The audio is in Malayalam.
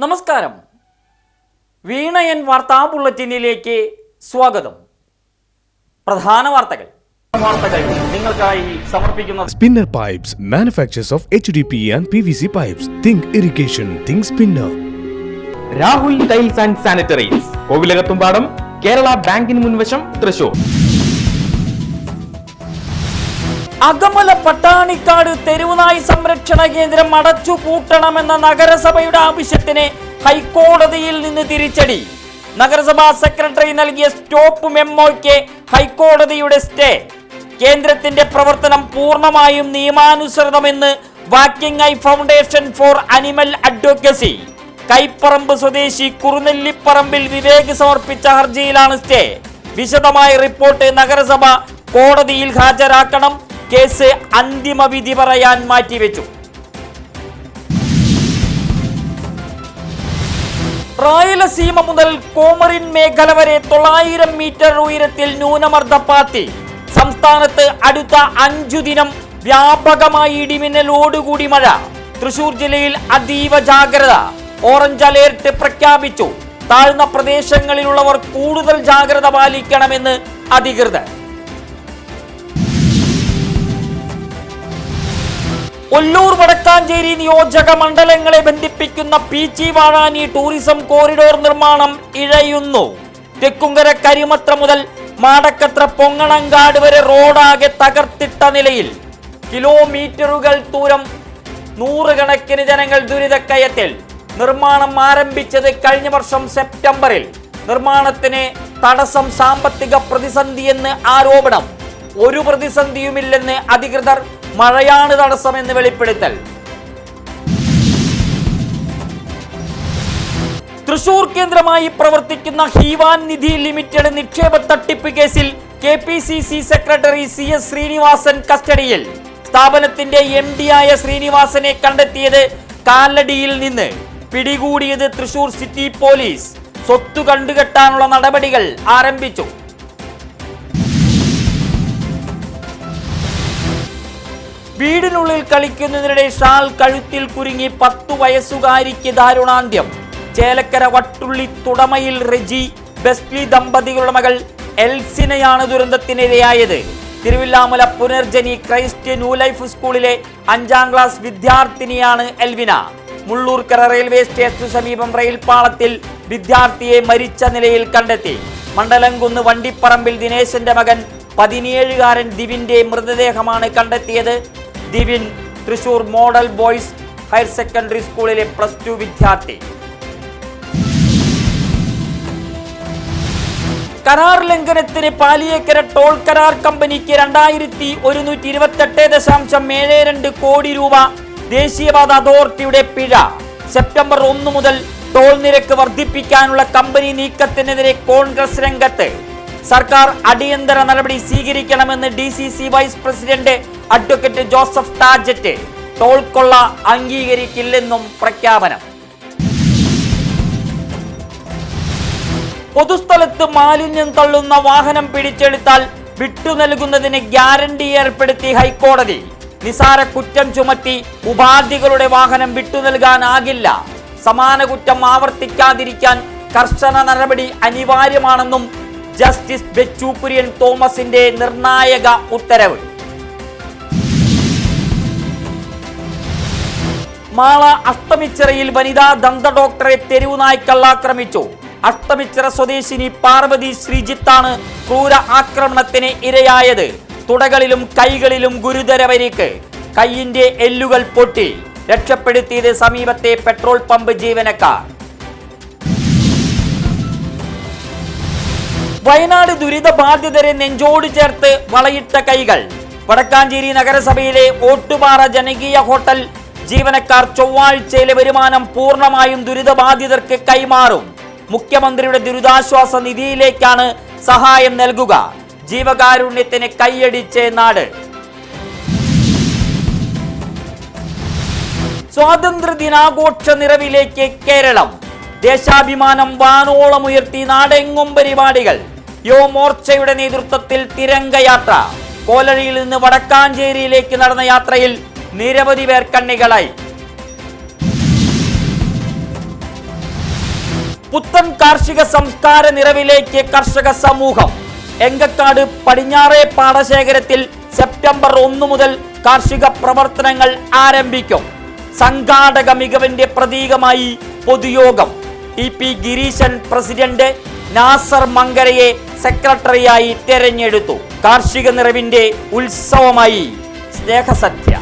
നമസ്കാരം. വീണയൻ വാർത്താ ബുള്ളറ്റിനിലേക്ക് സ്വാഗതം. പ്രധാന വാർത്തകൾ നിങ്ങൾക്കായി സമർപ്പിക്കുന്ന Spinner Pipes manufacturers of HDPE and PVC pipes. Think irrigation, think Spinner. Rahul tiles and sanitaries, Kovilakathumpadam, Kerala ബാങ്കിന് മുൻവശം, തൃശൂർ. അകമല പട്ടാണിക്കാട് തെരുവുനായി സംരക്ഷണ കേന്ദ്രം അടച്ചുപൂട്ടണമെന്ന നഗരസഭയുടെ ആവശ്യത്തിന് ഹൈക്കോടതിയിൽ നിന്ന് തിരിച്ചടി. നഗരസഭാ സെക്രട്ടറി നൽകിയ സ്റ്റോപ്പ് മെമ്മോയ്ക്ക് ഹൈക്കോടതിയുടെ സ്റ്റേ. കേന്ദ്രത്തിന്റെ പ്രവർത്തനം പൂർണ്ണമായും നിയമാനുസൃതമെന്ന് walking eye foundation for animal advocacy. Kaiparambu സ്വദേശി കുറുനെല്ലിപ്പറമ്പിൽ വിവേക് സമർപ്പിച്ച ഹർജിയിലാണ് സ്റ്റേ. വിശദമായ റിപ്പോർട്ട് നഗരസഭ കോടതിയിൽ ഹാജരാക്കണം. കേസ് അന്തിമ വിധി പറയാൻ മാറ്റിവെച്ചു. റായലസീമ മുതൽ കോമറിൻ മേഖല വരെ 900 മീറ്റർ ഉയരത്തിൽ ന്യൂനമർദ്ദപ്പാത്തി. സംസ്ഥാനത്ത് അടുത്ത 5 ദിനം വ്യാപകമായി ഇടിമിന്നലോടുകൂടി മഴ. തൃശൂർ ജില്ലയിൽ അതീവ ജാഗ്രത. ഓറഞ്ച് അലേർട്ട് പ്രഖ്യാപിച്ചു. താഴ്ന്ന പ്രദേശങ്ങളിലുള്ളവർ കൂടുതൽ ജാഗ്രത പാലിക്കണമെന്ന് അധികൃതർ. ഒല്ലൂർ വടക്കാഞ്ചേരി നിയോജക മണ്ഡലങ്ങളെ ബന്ധിപ്പിക്കുന്ന പീച്ചി വാഴാനി ടൂറിസം കോറിഡോർ നിർമ്മാണം ഇഴയുന്നു. തെക്കുംകര കരിമത്ര മുതൽ മാടക്കത്ര പൊങ്ങണങ്കാട് വരെ റോഡാകെ തകർത്തിട്ട നിലയിൽ. കിലോമീറ്ററുകൾ ദൂരം നൂറുകണക്കിന് ജനങ്ങൾ ദുരിതക്കയത്തിൽ. നിർമ്മാണം ആരംഭിച്ചത് കഴിഞ്ഞ വർഷം സെപ്റ്റംബറിൽ. നിർമ്മാണത്തിന് തടസ്സം സാമ്പത്തിക പ്രതിസന്ധിയെന്ന് ആരോപണം. ഒരു പ്രതിസന്ധിയുമില്ലെന്ന് അധികൃതർ. മഴയാണ് തടസ്സമെന്ന് വെളിപ്പെടുത്തൽ. തൃശൂർ കേന്ദ്രമായി പ്രവർത്തിക്കുന്ന ഹീവാൻ നിധി ലിമിറ്റഡ് നിക്ഷേപ തട്ടിപ്പ് കേസിൽ KPCC സെക്രട്ടറി CS ശ്രീനിവാസൻ കസ്റ്റഡിയിൽ. സ്ഥാപനത്തിന്റെ MD ആയ ശ്രീനിവാസനെ കണ്ടെത്തിയത് കാലടിയിൽ നിന്ന്. പിടികൂടിയത് തൃശൂർ സിറ്റി പോലീസ്. സ്വത്ത് കണ്ടുകെട്ടാനുള്ള നടപടികൾ ആരംഭിച്ചു. വീടിനുള്ളിൽ കളിക്കുന്നതിനിടെ ഷാൾ കഴുത്തിൽ കുരുങ്ങി 10 വയസ്സുകാരിക്ക് ദാരുണാന്ത്യം. ചേലക്കര വട്ടുള്ളി തുടമയിൽ റെജി ബെസ്ലി ദമ്പതികളുടെ മകൾ എൽസിനയാണ് ദുരന്തത്തിനിരയായത്. Thiruvilwamala Punarjani Christ new life സ്കൂളിലെ 5ാം ക്ലാസ് വിദ്യാർത്ഥിനിയാണ് എൽവിന. മുള്ളൂർക്കര റെയിൽവേ സ്റ്റേഷനു സമീപം റെയിൽപാളത്തിൽ വിദ്യാർത്ഥിയെ മരിച്ച നിലയിൽ കണ്ടെത്തി. മണ്ഡലംകുന്ന് വണ്ടിപ്പറമ്പിൽ ദിനേശന്റെ മകൻ 17-കാരൻ ദിവിന്റെ മൃതദേഹമാണ് കണ്ടെത്തിയത്. Divin Thrissur model boys higher secondary സ്കൂളിലെ +2 വിദ്യാർത്ഥി. കരാർ ലംഘനത്തിന് പാലിയേക്കര ടോൾ കരാർ കമ്പനിക്ക് 2128.72 കോടി രൂപ ദേശീയപാത അതോറിറ്റിയുടെ പിഴ. സെപ്റ്റംബർ 1 മുതൽ ടോൾ നിരക്ക് വർദ്ധിപ്പിക്കാനുള്ള കമ്പനി നീക്കത്തിനെതിരെ കോൺഗ്രസ് രംഗത്ത്. സർക്കാർ അടിയന്തര നടപടി സ്വീകരിക്കണമെന്ന് DCC vice president advocate Joseph Tajet. Toll കൊള്ള അംഗീകരിക്കില്ലെന്നും പ്രഖ്യാപനം. പൊതുസ്ഥലത്ത് മാലിന്യം തള്ളുന്ന വാഹനം പിടിച്ചെടുത്താൽ വിട്ടുനൽകുന്നതിന് ഗ്യാരണ്ടി ഏർപ്പെടുത്തി ഹൈക്കോടതി. നിസാര കുറ്റം ചുമത്തി ഉപാധികളുടെ വാഹനം വിട്ടുനൽകാനാകില്ല. സമാന കുറ്റം ആവർത്തിക്കാതിരിക്കാൻ കർശന നടപടി അനിവാര്യമാണെന്നും ജസ്റ്റിസ് ബെച്ചു കുര്യൻ തോമസിന്റെ നിർണായക ഉത്തരവ്. മാള അഷ്ടമിച്ചിറയിൽ വനിതാ ദന്ത ഡോക്ടറെ തെരുവുനായി കള്ളാക്രമിച്ചു. അഷ്ടമിച്ചിറ സ്വദേശിനി പാർവതി ശ്രീജിത്താണ് ക്രൂര ആക്രമണത്തിന് ഇരയായത്. തുടകളിലും കൈകളിലും ഗുരുതര പരിക്ക്. കൈയിന്റെ എല്ലുകൾ പൊട്ടി. രക്ഷപ്പെടുത്തിയത് സമീപത്തെ പെട്രോൾ പമ്പ് ജീവനക്കാർ. വയനാട് ദുരിതബാധിതരെ നെഞ്ചോട് ചേർത്ത് വളയിട്ട കൈകൾ. വടക്കാഞ്ചേരി നഗരസഭയിലെ ഓട്ടുപാറ ജനകീയ ഹോട്ടൽ ജീവനക്കാർ ചൊവ്വാഴ്ചയിലെ വരുമാനം പൂർണ്ണമായും ദുരിതബാധിതർക്ക് കൈമാറും. മുഖ്യമന്ത്രിയുടെ ദുരിതാശ്വാസ നിധിയിലേക്കാണ് സഹായം നൽകുക. ജീവകാരുണ്യത്തിന് കൈയടിച്ച് നാട്. സ്വാതന്ത്ര്യ ദിനാഘോഷ നിറവിലേക്ക് കേരളം. ദേശാഭിമാനം വാനോളം ഉയർത്തി നാടെങ്ങും പരിപാടികൾ. യുവമോർച്ചയുടെ നേതൃത്വത്തിൽ തിരംഗയാത്ര. കോലഴിയിൽ നിന്ന് വടക്കാഞ്ചേരിയിലേക്ക് നടന്ന യാത്രയിൽ നിരവധി പേർ കണ്ണികളായി. പുത്തൻ കാർഷിക സംസ്കാര നിറവിലേക്ക് കർഷക സമൂഹം. എങ്കക്കാട് പടിഞ്ഞാറേ പാടശേഖരത്തിൽ സെപ്റ്റംബർ 1 മുതൽ കാർഷിക പ്രവർത്തനങ്ങൾ ആരംഭിക്കും. സംഘാടക മികവിന്റെ പ്രതീകമായി പൊതുയോഗം. TP ഗിരീശൻ പ്രസിഡന്റ്, നാസർ മങ്കരയെ സെക്രട്ടറിയായി തെരഞ്ഞെടുത്തു. കാർഷിക നിറവിന്റെ ഉത്സവമായി സ്നേഹസദ്യ.